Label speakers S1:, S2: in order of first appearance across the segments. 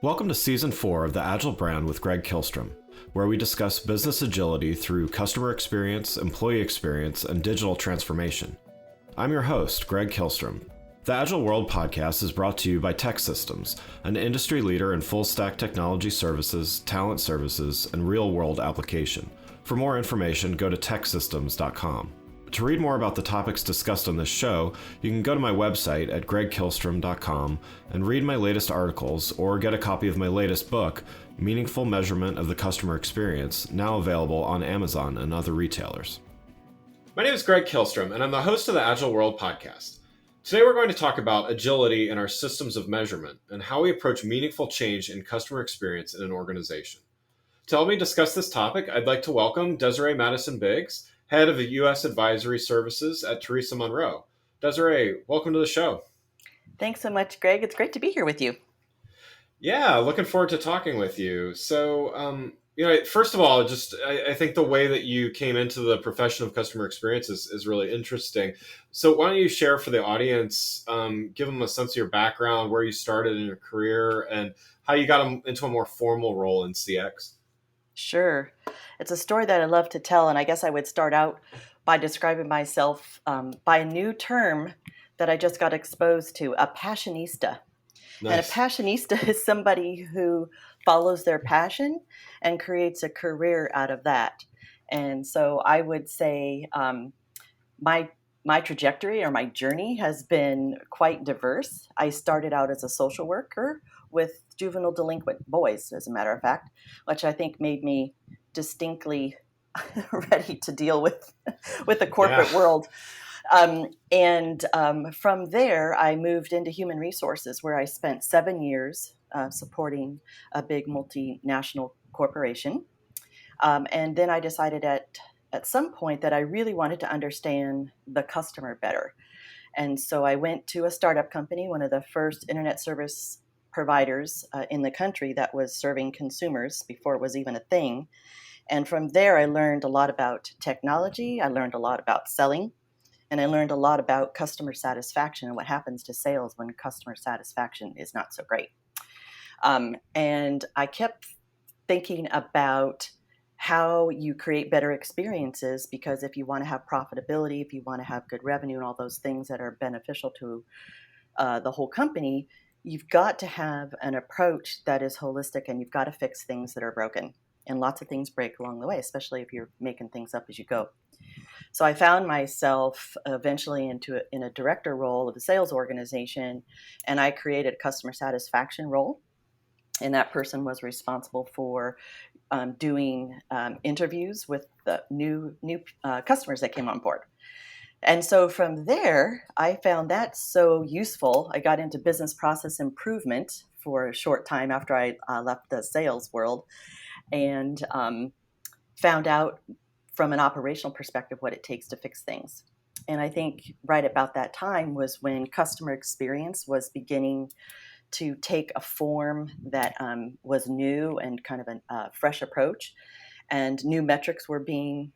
S1: Welcome to Season 4 of the Agile Brand with Greg Kihlstrom, where we discuss business agility through customer experience, employee experience, and digital transformation. I'm your host, Greg Kihlstrom. The Agile World podcast is brought to you by TEKsystems, an industry leader in full-stack technology services, talent services, and real-world application. For more information, go to teksystems.com. To read more about the topics discussed on this show, you can go to my website at gregkihlstrom.com and read my latest articles or get a copy of my latest book, Meaningful Measurement of the Customer Experience, now available on Amazon and other retailers. My name is Greg Kihlstrom, and I'm the host of the Agile World podcast. Today we're going to talk about agility in our systems of measurement and how we approach meaningful change in customer experience in an organization. To help me discuss this topic, I'd like to welcome Desirree Madison-Biggs, Head of the U.S. Advisory Services at Teresa Monroe. Desirree, welcome to the show.
S2: Thanks so much, Greg. It's great to be here with you.
S1: Yeah, looking forward to talking with you. So, first of all, I think the way that you came into the profession of customer experience is really interesting. So why don't you share for the audience, give them a sense of your background, where you started in your career, and how you got into a more formal role in CX?
S2: Sure. It's a story that I love to tell, and I guess I would start out by describing myself by a new term that I just got exposed to, a passionista.
S1: Nice.
S2: And a passionista is somebody who follows their passion and creates a career out of that. And so I would say my trajectory or my journey has been quite diverse. I started out as a social worker with juvenile delinquent boys, as a matter of fact, which I think made me distinctly ready to deal with the corporate world. From there, I moved into human resources, where I spent 7 years supporting a big multinational corporation. And then I decided at some point that I really wanted to understand the customer better. And so I went to a startup company, one of the first internet service providers in the country that was serving consumers before it was even a thing. And from there, I learned a lot about technology. I learned a lot about selling. And I learned a lot about customer satisfaction and what happens to sales when customer satisfaction is not so great. And I kept thinking about how you create better experiences, because if you want to have profitability, if you want to have good revenue and all those things that are beneficial to the whole company, you've got to have an approach that is holistic, and you've got to fix things that are broken. And lots of things break along the way, especially if you're making things up as you go. So I found myself eventually in a director role of a sales organization, and I created a customer satisfaction role. And that person was responsible for doing interviews with the new customers that came on board. And so from there, I found that so useful. I got into business process improvement for a short time after I left the sales world, and found out from an operational perspective what it takes to fix things. And I think right about that time was when customer experience was beginning to take a form that was new and kind of a fresh approach, and new metrics were being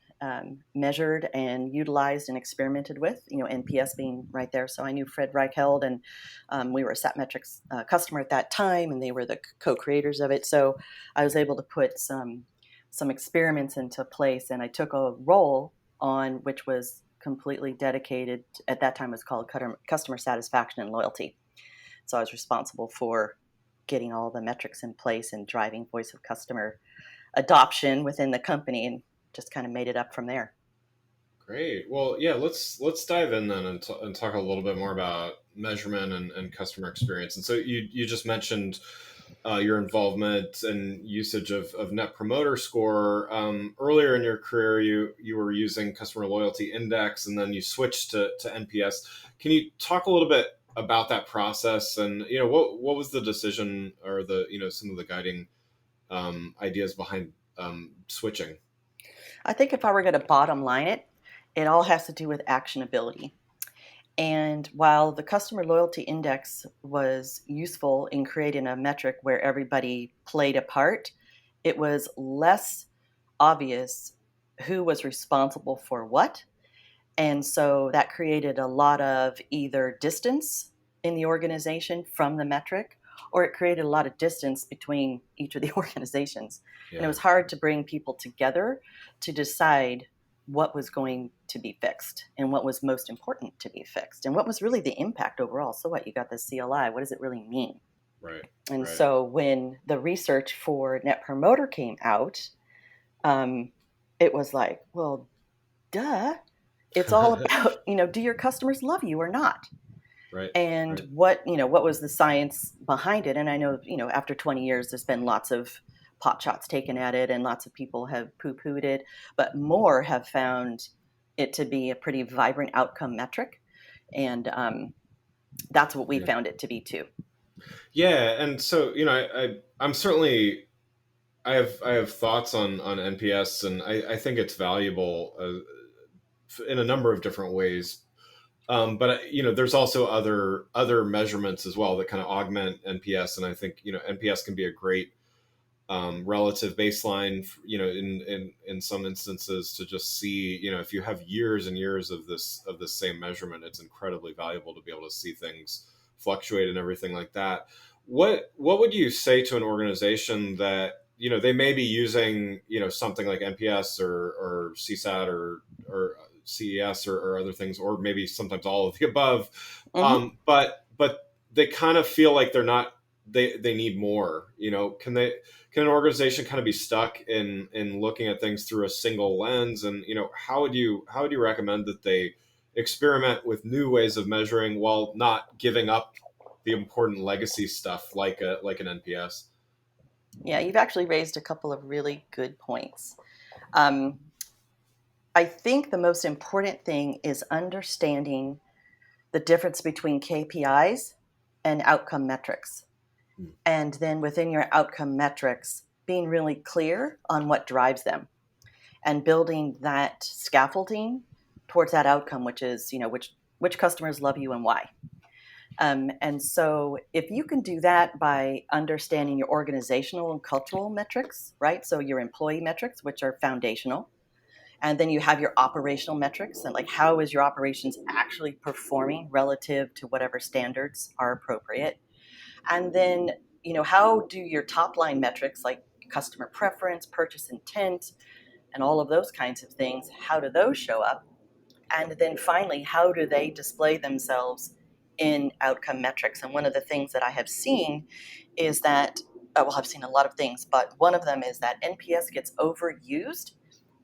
S2: measured and utilized and experimented with, NPS being right there. So I knew Fred Reichheld, and we were a SatMetrics customer at that time, and they were the co-creators of it. So I was able to put some experiments into place, and I took a role on which was completely dedicated. At that time, it was called customer satisfaction and loyalty. So I was responsible for getting all the metrics in place and driving voice of customer adoption within the company, and just kind of made it up from there.
S1: Great. Well, yeah, let's dive in then and talk a little bit more about measurement and customer experience. And so you just mentioned your involvement and usage of Net Promoter Score. Earlier in your career, you were using Customer Loyalty Index, and then you switched to NPS. Can you talk a little bit about that process, and what was the decision, or the some of the guiding ideas behind switching?
S2: I think if I were going to bottom line it, it all has to do with actionability. And while the Customer Loyalty Index was useful in creating a metric where everybody played a part, it was less obvious who was responsible for what. And so that created a lot of either distance in the organization from the metric, or it created a lot of distance between each of the organizations. And it
S1: Yeah.
S2: was hard to bring people together to decide what was going to be fixed and what was most important to be fixed and what was really the impact overall. So what, you got the CLI, what does it really mean?
S1: Right.
S2: And
S1: Right.
S2: so when the research for Net Promoter came out, it was like, well, duh. It's all about, do your customers love you or not?
S1: Right.
S2: And
S1: Right.
S2: what was the science behind it? And I know, after 20 years, there's been lots of pot shots taken at it and lots of people have poo-pooed it, but more have found it to be a pretty vibrant outcome metric. And that's what we
S1: Yeah.
S2: found it to be too.
S1: Yeah. And so, I'm certainly, I have thoughts on NPS, and I think it's valuable in a number of different ways. But there's also other measurements as well that kind of augment NPS, and I think NPS can be a great relative baseline. In some instances, to just see if you have years and years of this same measurement, it's incredibly valuable to be able to see things fluctuate and everything like that. What would you say to an organization that they may be using something like NPS or CSAT or CES or other things, or maybe sometimes all of the above,
S2: Mm-hmm.
S1: but they kind of feel like they're not, they need more. Can an organization kind of be stuck in looking at things through a single lens? And how would you recommend that they experiment with new ways of measuring while not giving up the important legacy stuff like an NPS?
S2: Yeah, you've actually raised a couple of really good points. Um, I think the most important thing is understanding the difference between KPIs and outcome metrics.
S1: Hmm.
S2: And then within your outcome metrics, being really clear on what drives them and building that scaffolding towards that outcome, which is, which customers love you and why. And so if you can do that by understanding your organizational and cultural metrics, right? So your employee metrics, which are foundational, and then you have your operational metrics and like how is your operations actually performing relative to whatever standards are appropriate. And then, how do your top line metrics like customer preference, purchase intent, and all of those kinds of things, how do those show up? And then finally, how do they display themselves in outcome metrics? And one of the things that I have seen is that, well, I've seen a lot of things, but one of them is that NPS gets overused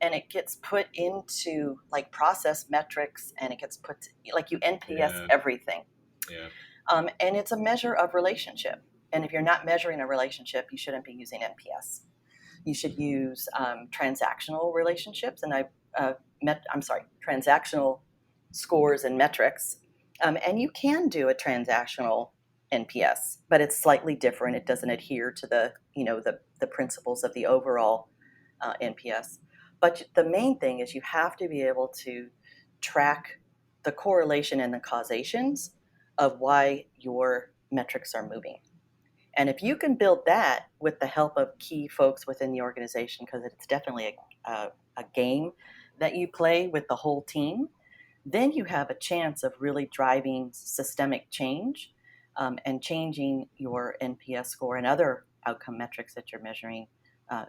S2: and it gets put into like process metrics and it gets put like you NPS
S1: Yeah.
S2: everything.
S1: Yeah.
S2: And it's a measure of relationship. And if you're not measuring a relationship, you shouldn't be using NPS. You should use transactional relationships, and transactional scores and metrics. And you can do a transactional NPS, but it's slightly different. It doesn't adhere to the principles of the overall NPS. But the main thing is you have to be able to track the correlation and the causations of why your metrics are moving. And if you can build that with the help of key folks within the organization, because it's definitely a game that you play with the whole team, then you have a chance of really driving systemic change and changing your NPS score and other outcome metrics that you're measuring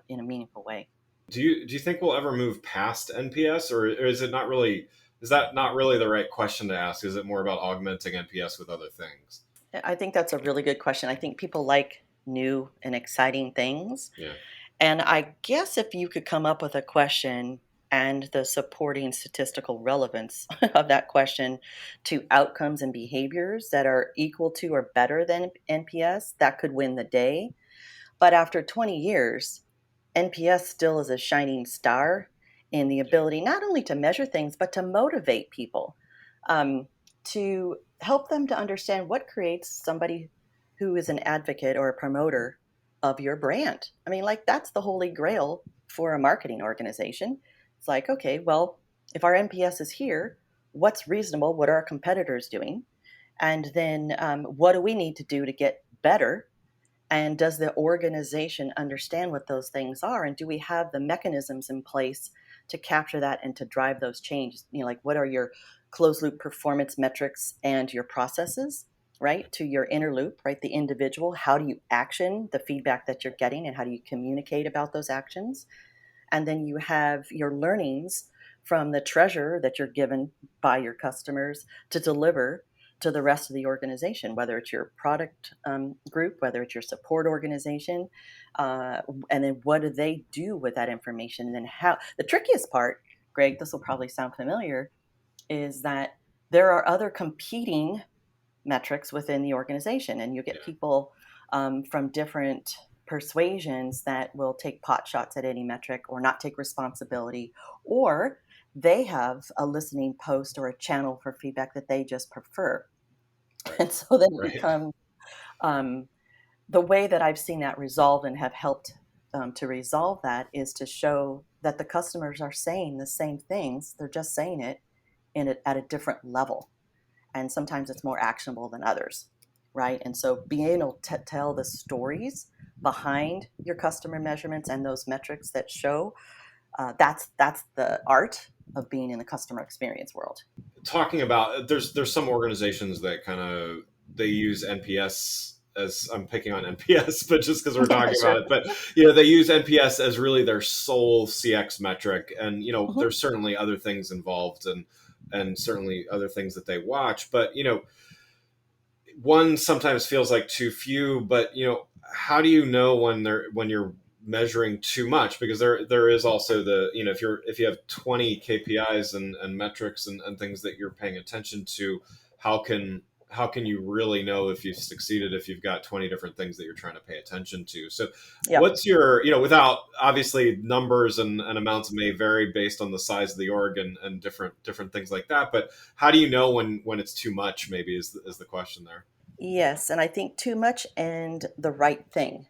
S2: in a meaningful way.
S1: Do you think we'll ever move past NPS, or is it not really? Is that not really the right question to ask? Is it more about augmenting NPS with other things?
S2: I think that's a really good question. I think people like new and exciting things.
S1: Yeah.
S2: And I guess if you could come up with a question and the supporting statistical relevance of that question to outcomes and behaviors that are equal to or better than NPS, that could win the day. But after 20 years, NPS still is a shining star in the
S1: Yeah.
S2: ability not only to measure things, but to motivate people, um, to help them to understand what creates somebody who is an advocate or a promoter of your brand. I mean, like, that's the holy grail for a marketing organization. It's like, okay, well, if our NPS is here, what's reasonable? What are our competitors doing? And then what do we need to do to get better? And does the organization understand what those things are? And do we have the mechanisms in place to capture that and to drive those changes? Like what are your closed loop performance metrics and your processes? right, to your inner loop, right, the individual. How do you action the feedback that you're getting and how do you communicate about those actions? And then you have your learnings from the treasure that you're given by your customers to deliver to the rest of the organization, whether it's your product group, whether it's your support organization, and then what do they do with that information? And then how the trickiest part, Greg, this will probably sound familiar, is that there are other competing metrics within the organization, and you get
S1: Yeah.
S2: people from different persuasions that will take pot shots at any metric or not take responsibility, or they have a listening post or a channel for feedback that they just prefer.
S1: Right.
S2: And so then it
S1: Right.
S2: becomes um, the way that I've seen that resolve and have helped to resolve that is to show that the customers are saying the same things, they're just saying it at a different level, and sometimes it's more actionable than others, right? And so being able to tell the stories behind your customer measurements and those metrics that show, that's the art of being in the customer experience world.
S1: Talking about, there's some organizations that kind of, they use NPS as, I'm picking on NPS, but just because we're talking
S2: Sure.
S1: about it, but they use NPS as really their sole CX metric, and
S2: Mhm.
S1: there's certainly other things involved, and certainly other things that they watch, but one sometimes feels like too few, but how do you know when you're measuring too much? Because there is also the, if you have 20 KPIs and metrics and things that you're paying attention to, how can you really know if you've succeeded if you've got 20 different things that you're trying to pay attention to? So
S2: Yep.
S1: what's your, without, obviously numbers and amounts may vary based on the size of the org and different things like that, but how do you know when it's too much, maybe is the question there.
S2: Yes, and I think too much and the right thing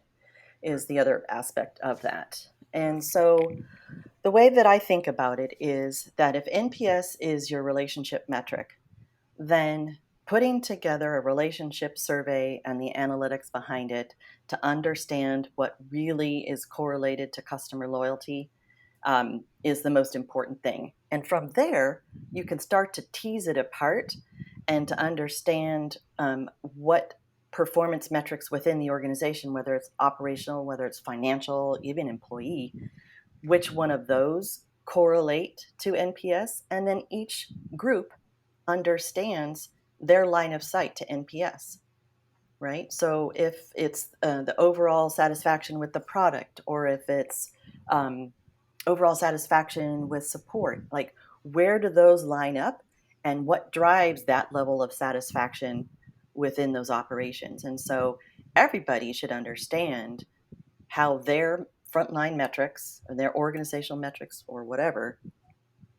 S2: is the other aspect of that. And so the way that I think about it is that if NPS is your relationship metric, then putting together a relationship survey and the analytics behind it to understand what really is correlated to customer loyalty is the most important thing. And from there, you can start to tease it apart and to understand what performance metrics within the organization, whether it's operational, whether it's financial, even employee, which one of those correlate to NPS. And then each group understands their line of sight to NPS, right? So if it's the overall satisfaction with the product, or if it's um, overall satisfaction with support, like where do those line up and what drives that level of satisfaction within those operations? And so everybody should understand how their frontline metrics or their organizational metrics or whatever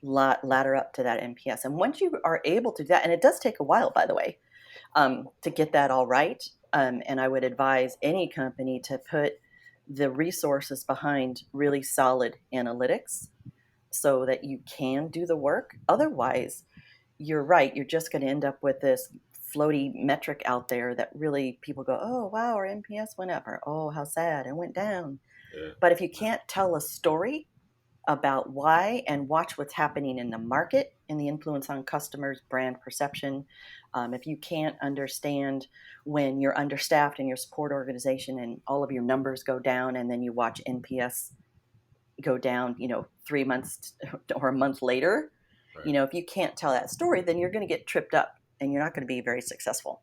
S2: ladder up to that NPS. And once you are able to do that, and it does take a while, by the way, to get that all right. And I would advise any company to put the resources behind really solid analytics so that you can do the work. Otherwise, you're right. You're just going to end up with this floaty metric out there that really people go, oh, wow, our NPS went up, or oh, how sad, it went down.
S1: Yeah.
S2: But if you can't tell a story about why and watch what's happening in the market and the influence on customers' brand perception. If you can't understand when you're understaffed in your support organization and all of your numbers go down, and then you watch NPS go down, 3 months or a month later,
S1: Right.
S2: if you can't tell that story, then you're going to get tripped up and you're not going to be very successful.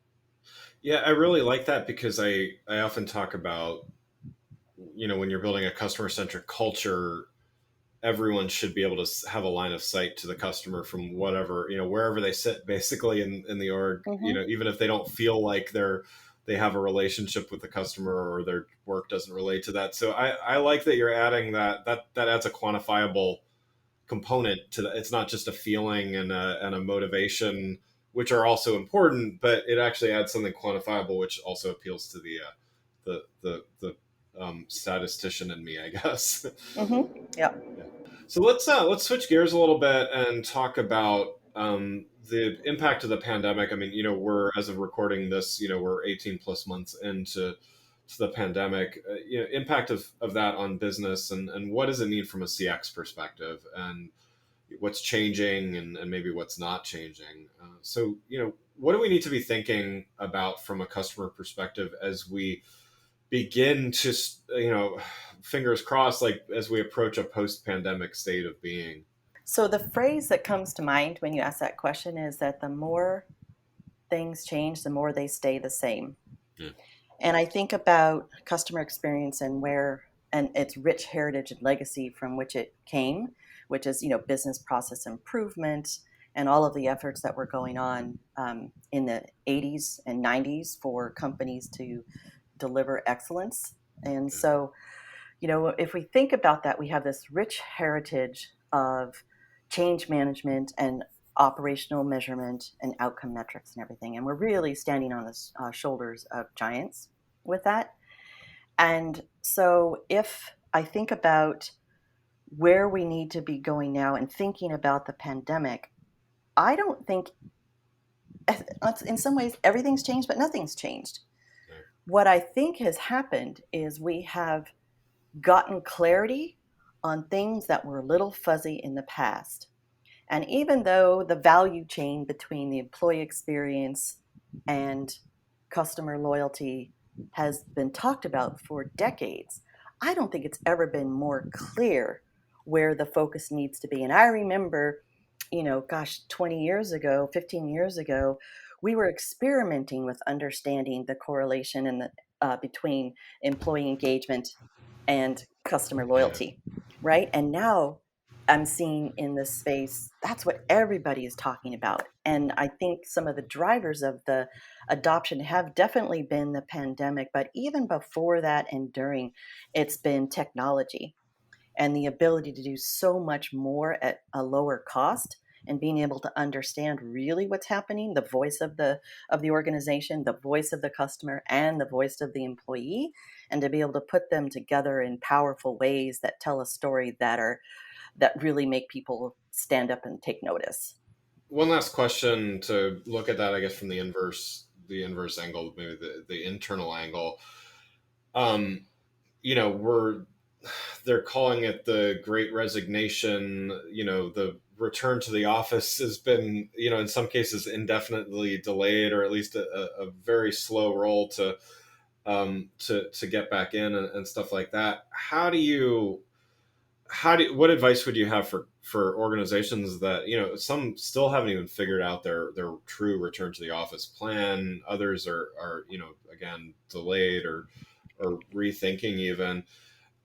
S1: Yeah, I really like that because I often talk about, when you're building a customer centric culture, everyone should be able to have a line of sight to the customer from whatever, wherever they sit basically in the org,
S2: Mm-hmm.
S1: even if they don't feel like they have a relationship with the customer or their work doesn't relate to that. So I like that you're adding that adds a quantifiable component to that. It's not just a feeling and a motivation, which are also important, but it actually adds something quantifiable, which also appeals to the statistician in me, I guess.
S2: Mm-hmm. Yeah.
S1: Yeah. So let's switch gears a little bit and talk about the impact of the pandemic. I mean, we're, as of recording this, we're 18 plus months into the pandemic. Impact of that on business, and what does it mean from a CX perspective? And what's changing and maybe what's not changing. So, what do we need to be thinking about from a customer perspective as we begin to, fingers crossed, like as we approach a post-pandemic state of being?
S2: So the phrase that comes to mind when you ask that question is that the more things change, the more they stay the same.
S1: Yeah.
S2: And I think about customer experience and where and its rich heritage and legacy from which it came, which is business process improvement and all of the efforts that were going on in the 80s and 90s for companies to deliver excellence. And
S1: Yeah.
S2: so if we think about that, we have this rich heritage of change management and operational measurement and outcome metrics and everything. And we're really standing on the shoulders of giants with that. And so if I think about where we need to be going now and thinking about the pandemic, I don't think, in some ways, everything's changed, but nothing's changed.
S1: Yeah.
S2: What I think has happened is we have gotten clarity on things that were a little fuzzy in the past. And even though the value chain between the employee experience and customer loyalty has been talked about for decades, I don't think it's ever been more clear where the focus needs to be. And I remember, gosh, 20 years ago, 15 years ago, we were experimenting with understanding the correlation in the between employee engagement and customer
S1: Yeah.
S2: loyalty, right? And now I'm seeing in this space, that's what everybody is talking about. And I think some of the drivers of the adoption have definitely been the pandemic, but even before that and during, it's been technology and the ability to do so much more at a lower cost and being able to understand really what's happening, the voice of the organization, the voice of the customer, and the voice of the employee, and to be able to put them together in powerful ways that tell a story that really make people stand up and take notice.
S1: One last question to look at that, I guess, from the inverse angle, maybe the internal angle. Um, we're they're calling it the Great Resignation. The return to the office has been, in some cases, indefinitely delayed, or at least a very slow roll to get back in and stuff like that. What advice would you have for organizations that, some still haven't even figured out their true return to the office plan? Others are again, delayed or rethinking even.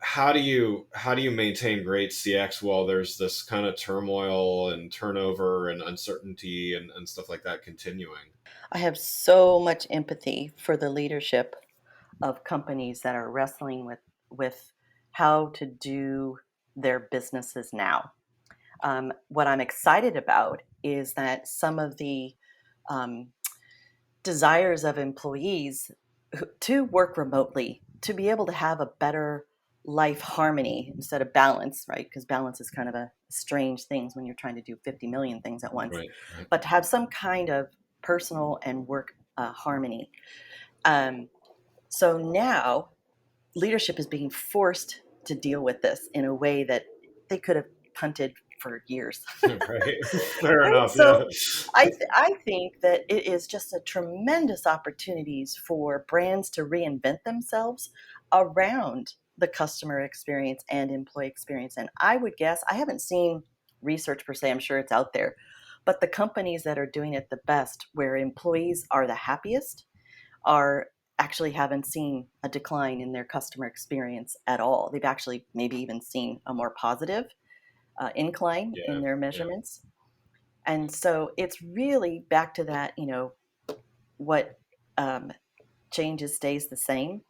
S1: How do you maintain great CX while there's this kind of turmoil and turnover and uncertainty and stuff like that continuing?
S2: I have so much empathy for the leadership of companies that are wrestling with how to do their businesses now. What I'm excited about is that some of the um, desires of employees to work remotely, to be able to have a better life harmony instead of balance, right? Because balance is kind of a strange thing when you're trying to do 50 million things at once,
S1: Right. Right.
S2: but to have some kind of personal and work harmony. Um, so now leadership is being forced to deal with this in a way that they could have punted for years.
S1: Right. Fair
S2: And
S1: enough. Yeah.
S2: so I think that it is just a tremendous opportunities for brands to reinvent themselves around the customer experience and employee experience. And I would guess, I haven't seen research per se, I'm sure it's out there, but the companies that are doing it the best, where employees are the happiest, are actually haven't seen a decline in their customer experience at all. They've actually maybe even seen a more positive incline in
S1: Yeah.
S2: their
S1: Yeah.
S2: measurements. And so it's really back to that, what um, changes stays the same.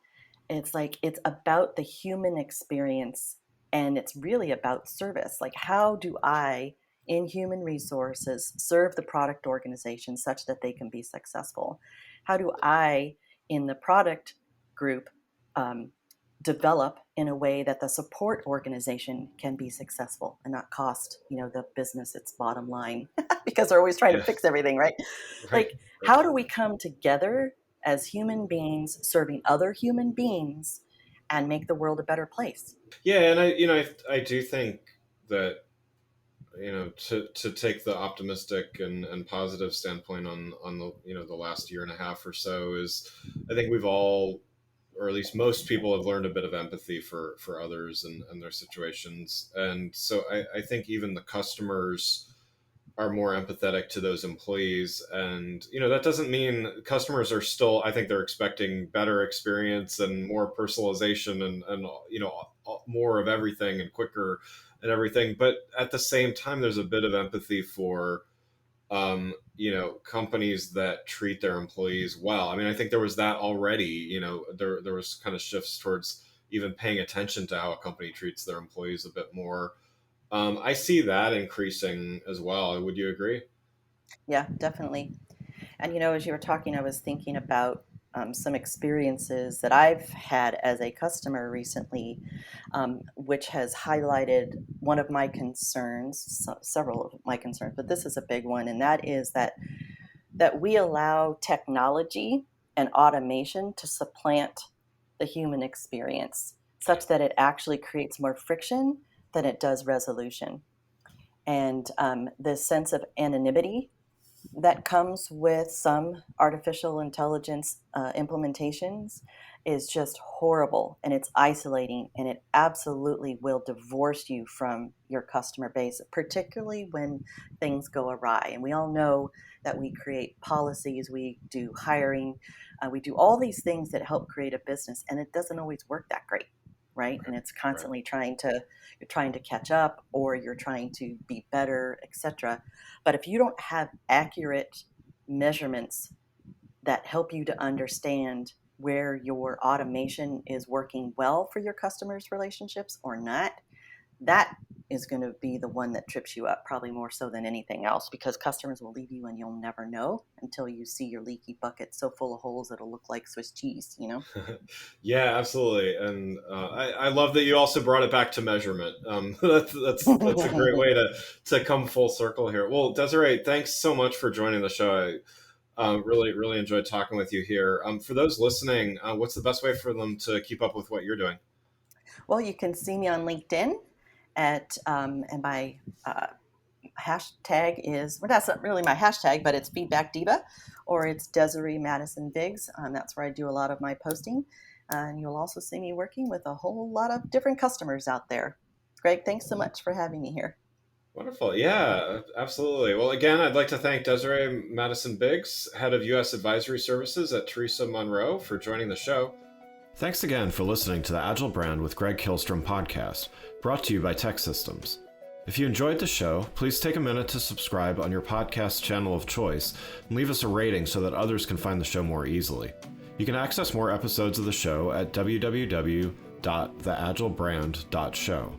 S2: It's like it's about the human experience and it's really about service. Like, how do I, in human resources, serve the product organization such that they can be successful? How do I, in the product group, um, develop in a way that the support organization can be successful and not cost the business its bottom line because they're always trying to
S1: Yeah.
S2: fix everything, right?
S1: Right.
S2: Like, how do we come together as human beings serving other human beings and make the world a better place?
S1: Yeah, and I do think that to take the optimistic and positive standpoint on the the last year and a half or so is, I think we've all, or at least most people, have learned a bit of empathy for others and their situations, and so I think even the customers are more empathetic to those employees. And that doesn't mean customers are still, I think they're expecting better experience and more personalization and more of everything and quicker and everything. But at the same time, there's a bit of empathy for companies that treat their employees well. I mean, I think there was that already. There was kind of shifts towards even paying attention to how a company treats their employees a bit more. I see that increasing as well. Would you agree?
S2: Yeah, definitely. And as you were talking, I was thinking about some experiences that I've had as a customer recently, which has highlighted one of my concerns, several of my concerns, but this is a big one, and that is that we allow technology and automation to supplant the human experience, such that it actually creates more friction than it does resolution. And the sense of anonymity that comes with some artificial intelligence implementations is just horrible, and it's isolating, and it absolutely will divorce you from your customer base, particularly when things go awry. And we all know that we create policies, we do hiring, we do all these things that help create a business, and it doesn't always work that great, right? And it's
S1: Right.
S2: constantly you're trying to catch up, or you're trying to be better, etc. But if you don't have accurate measurements that help you to understand where your automation is working well for your customers' relationships or not, that is going to be the one that trips you up, probably more so than anything else, because customers will leave you and you'll never know until you see your leaky bucket so full of holes it'll look like Swiss cheese.
S1: Yeah, absolutely. And I love that you also brought it back to measurement. That's a great way to come full circle here. Well, Desiree, thanks so much for joining the show. I really enjoyed talking with you here. For those listening, what's the best way for them to keep up with what you're doing?
S2: Well, you can see me on LinkedIn and my hashtag is, well, that's not really my hashtag, but it's Feedback Diva, or it's Desirree Madison-Biggs. That's where I do a lot of my posting. And you'll also see me working with a whole lot of different customers out there. Greg, thanks so much for having me here.
S1: Wonderful. Yeah, absolutely. Well, again, I'd like to thank Desirree Madison-Biggs, head of U.S. Advisory Services at Teresa Monroe, for joining the show. Thanks again for listening to the Agile Brand with Greg Kihlstrom podcast, brought to you by Tech Systems. If you enjoyed the show, please take a minute to subscribe on your podcast channel of choice and leave us a rating so that others can find the show more easily. You can access more episodes of the show at www.theagilebrand.show.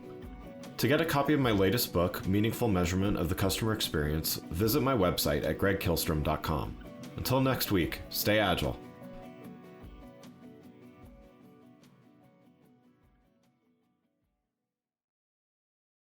S1: To get a copy of my latest book, Meaningful Measurement of the Customer Experience, visit my website at gregkihlstrom.com. Until next week, stay agile.